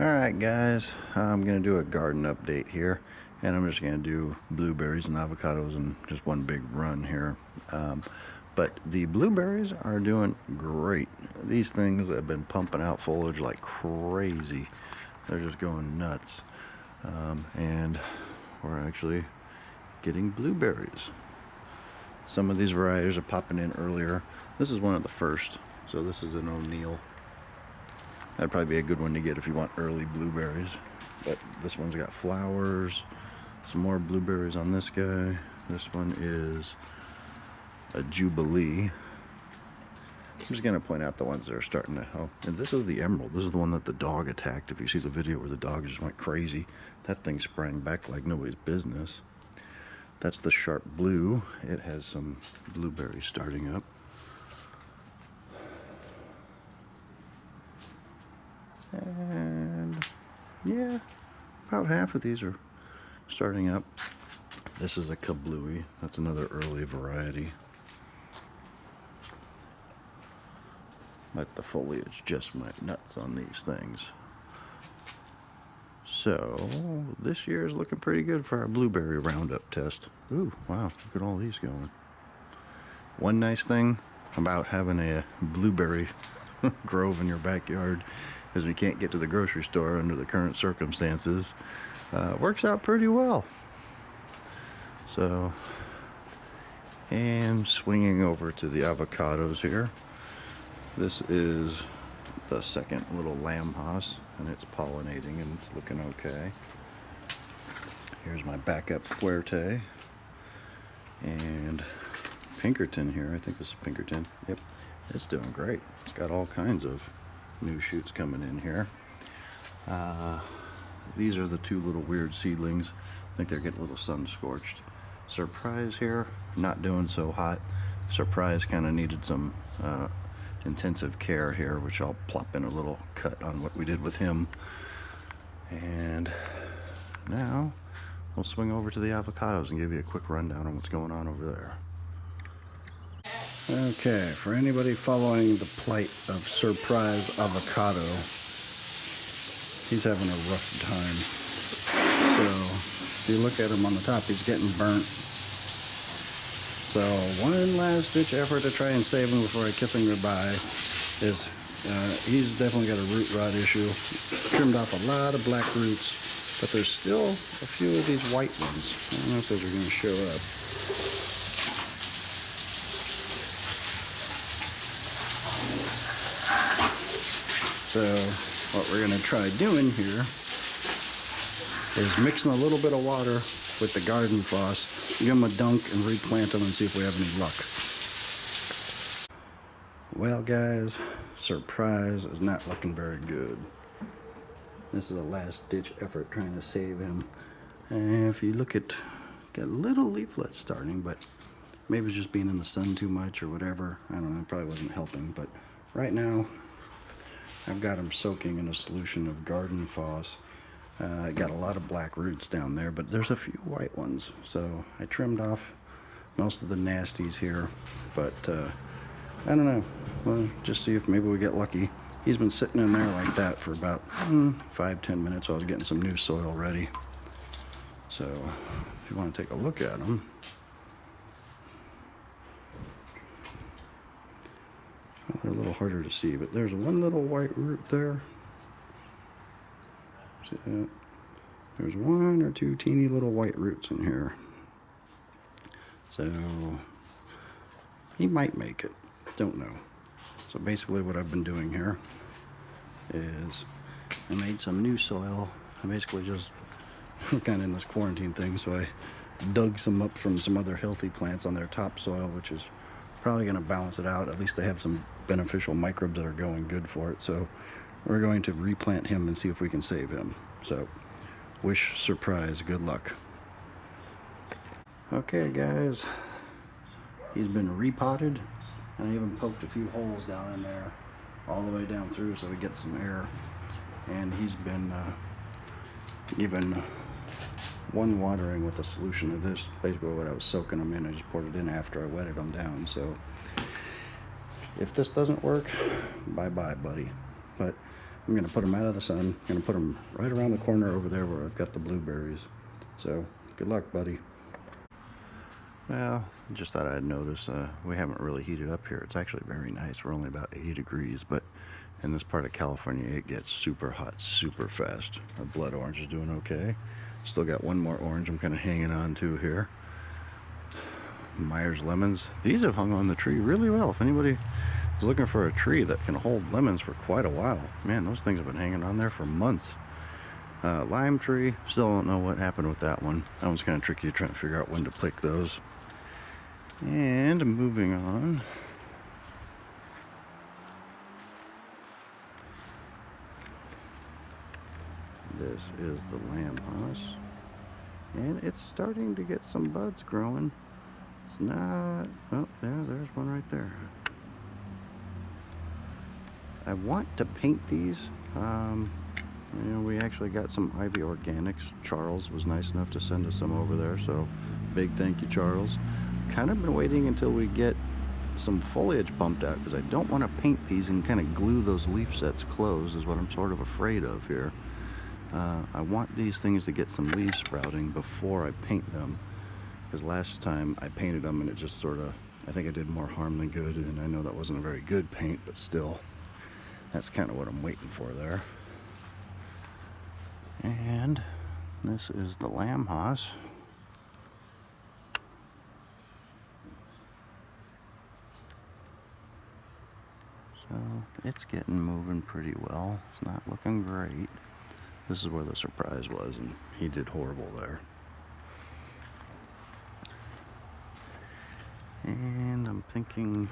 Alright guys, I'm going to do a garden update here, and I'm just going to do blueberries and avocados in just one big run here. But the blueberries are doing great. These things have been pumping out foliage like crazy. They're just going nuts. And we're actually getting blueberries. Some of these varieties are popping in earlier. This is one of the first, so this is an O'Neill. That'd probably be a good one to get if you want early blueberries. But this one's got flowers. Some more blueberries on this guy. This one is a Jubilee. I'm just going to point out the ones that are starting to help. And this is the Emerald. This is the one that the dog attacked. If you see the video where the dog just went crazy, that thing sprang back like nobody's business. That's the Sharp Blue. It has some blueberries starting up. And yeah, about half of these are starting up. This is a Kablooey. That's another early variety. But the foliage just went nuts on these things. So this year is looking pretty good for our blueberry roundup test. Ooh, wow, look at all these going. One nice thing about having a blueberry grove in your backyard is we can't get to the grocery store under the current circumstances. Works out pretty well. So, and swinging over to the avocados here. This is the second little lamb hoss, and it's pollinating and it's looking okay. Here's my backup Fuerte. And Pinkerton here. I think this is Pinkerton. Yep, it's doing great. It's got all kinds of new shoots coming in here. These are the two little weird seedlings. I think they're getting a little sun scorched. Surprise here, not doing so hot. Surprise kind of needed some intensive care here, which I'll plop in a little cut on what we did with him. And now we'll swing over to the avocados and give you a quick rundown on what's going on over there. Okay, for anybody following the plight of Surprise Avocado, he's having a rough time. So, if you look at him on the top, he's getting burnt. So, one last ditch effort to try and save him before I kiss him goodbye is, he's definitely got a root rot issue. Trimmed off a lot of black roots, but there's still a few of these white ones. I don't know if those are going to show up. So what we're going to try doing here is mixing a little bit of water with the garden floss, give them a dunk and replant them and see if we have any luck. Well guys, Surprise is not looking very good. This is a last ditch effort trying to save him. And if you look at, got little leaflets starting, but maybe it's just being in the sun too much or whatever. I don't know, it probably wasn't helping, but right now I've got them soaking in a solution of garden floss. I got a lot of black roots down there, but there's a few white ones. So I trimmed off most of the nasties here, but I don't know. Well, just see if maybe we get lucky. He's been sitting in there like that for about 5-10 minutes while I was getting some new soil ready. So if you want to take a look at them, they're a little harder to see, but there's one little white root there. See that? There's one or two teeny little white roots in here. So he might make it. Don't know. So basically what I've been doing here is I made some new soil. I basically just kind of in this quarantine thing, so I dug some up from some other healthy plants on their topsoil, which is probably going to balance it out. At least they have some beneficial microbes that are going good for it. So we're going to replant him and see if we can save him. So wish Surprise good luck. Okay guys, he's been repotted, and I even poked a few holes down in there all the way down through so we get some air. And he's been given one watering with a solution of this. Basically what I was soaking them in, I just poured it in after I wetted them down. So if this doesn't work, bye-bye, buddy. But I'm going to put them out of the sun. I'm going to put them right around the corner over there where I've got the blueberries. So, good luck, buddy. Well, just thought I'd notice we haven't really heated up here. It's actually very nice. We're only about 80 degrees, but in this part of California, it gets super hot super fast. Our blood orange is doing okay. Still got one more orange I'm kind of hanging on to here. Myers lemons. These have hung on the tree really well. If anybody is looking for a tree that can hold lemons for quite a while, man, those things have been hanging on there for months. Lime tree, still don't know what happened with that one. That one's kind of tricky trying to figure out when to pick those. And moving on. This is the lamb house. And it's starting to get some buds growing. It's not, oh yeah, there's one right there. I want to paint these. We actually got some Ivy Organics. Charles was nice enough to send us some over there, so big thank you, Charles. I've kind of been waiting until we get some foliage bumped out because I don't want to paint these and kind of glue those leaf sets closed is what I'm sort of afraid of here. I want these things to get some leaves sprouting before I paint them, because last time I painted them and it just sort of, I think I did more harm than good, and I know that wasn't a very good paint, but still, that's kind of what I'm waiting for there. And this is the lamb house. So it's getting moving pretty well. It's not looking great. This is where the surprise was, and he did horrible there. And I'm thinking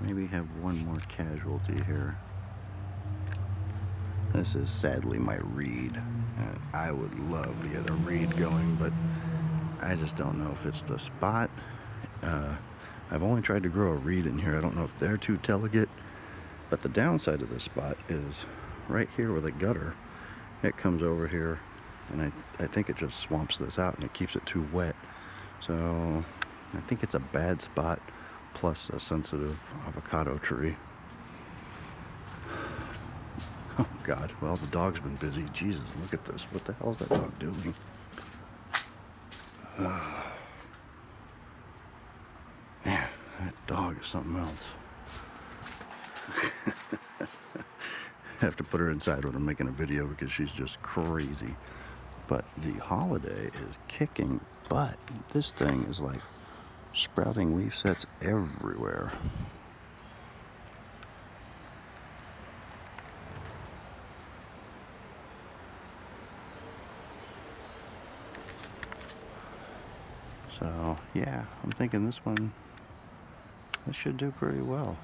maybe have one more casualty here. This is sadly my reed. I would love to get a reed going, but I just don't know if it's the spot. I've only tried to grow a reed in here. I don't know if they're too delicate, but the downside of this spot is right here with a gutter. It comes over here, and I think it just swamps this out and it keeps it too wet. So I think it's a bad spot, plus a sensitive avocado tree. Oh God, well, the dog's been busy. Jesus, look at this. What the hell is that dog doing? Man, that dog is something else. I have to put her inside when I'm making a video because she's just crazy. But the holiday is kicking butt. This thing is like sprouting leaf sets everywhere. So yeah, I'm thinking this should do pretty well.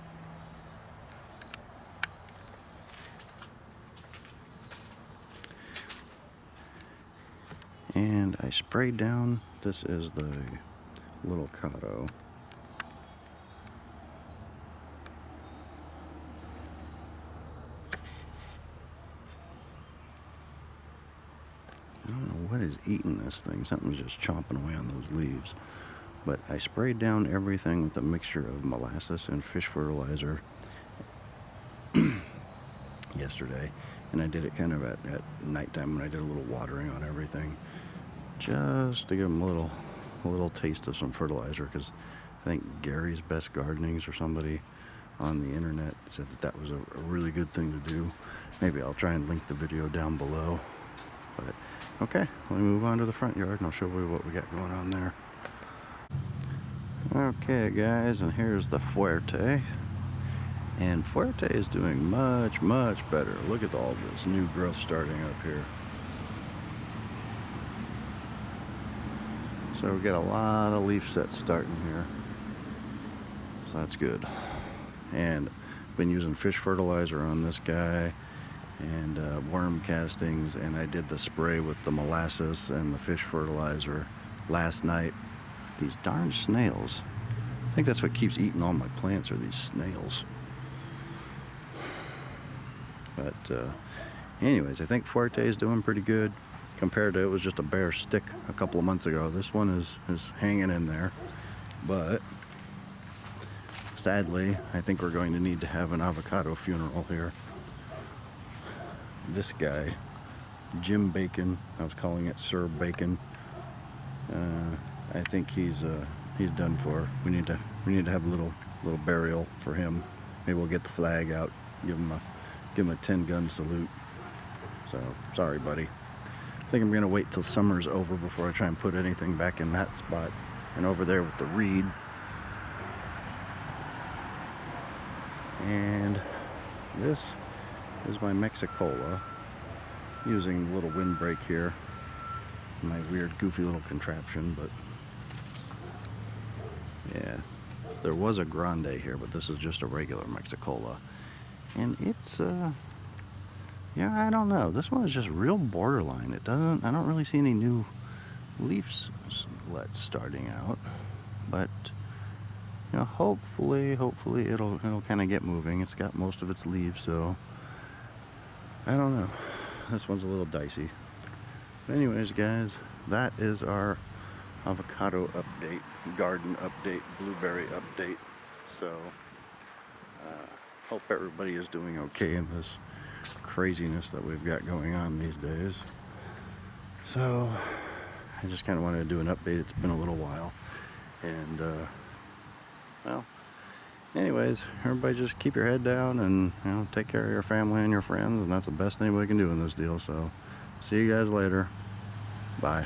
And I sprayed down, this is the little Avocado. I don't know what is eating this thing. Something's just chomping away on those leaves. But I sprayed down everything with a mixture of molasses and fish fertilizer yesterday. And I did it kind of at nighttime when I did a little watering on everything, just to give them a little taste of some fertilizer, because I think Gary's Best Gardenings or somebody on the internet said that was a really good thing to do. Maybe I'll try and link the video down below. But okay, let me move on to the front yard and I'll show you what we got going on there. Okay guys, and here's the Fuerte. And Fuerte is doing much, much better. Look at all this new growth starting up here. So we got a lot of leaf sets starting here. So that's good. And been using fish fertilizer on this guy and worm castings, and I did the spray with the molasses and the fish fertilizer last night. These darn snails. I think that's what keeps eating all my plants, are these snails. But anyways, I think Fuerte is doing pretty good compared to it was just a bare stick a couple of months ago. This one is hanging in there, but sadly, I think we're going to need to have an avocado funeral here. This guy, Jim Bacon, I was calling it Sir Bacon. I think he's done for. We need to have a little burial for him. Maybe we'll get the flag out, give him a 10-gun salute. So sorry, buddy. I think I'm gonna wait till summer's over before I try and put anything back in that spot. And over there with the reed. And this is my Mexicola, using a little windbreak here. My weird, goofy little contraption, but yeah, there was a Grande here, but this is just a regular Mexicola, and it's yeah, I don't know. This one is just real borderline. I don't really see any new leaves starting out, but you know, hopefully it'll kind of get moving. It's got most of its leaves, so I don't know. This one's a little dicey. Anyways, guys, that is our avocado update, garden update, blueberry update. So, hope everybody is doing okay in this craziness that we've got going on these days. So, I just kind of wanted to do an update. It's been a little while. And, well, anyways, everybody just keep your head down and, you know, take care of your family and your friends. And that's the best thing we can do in this deal. So, see you guys later. Bye.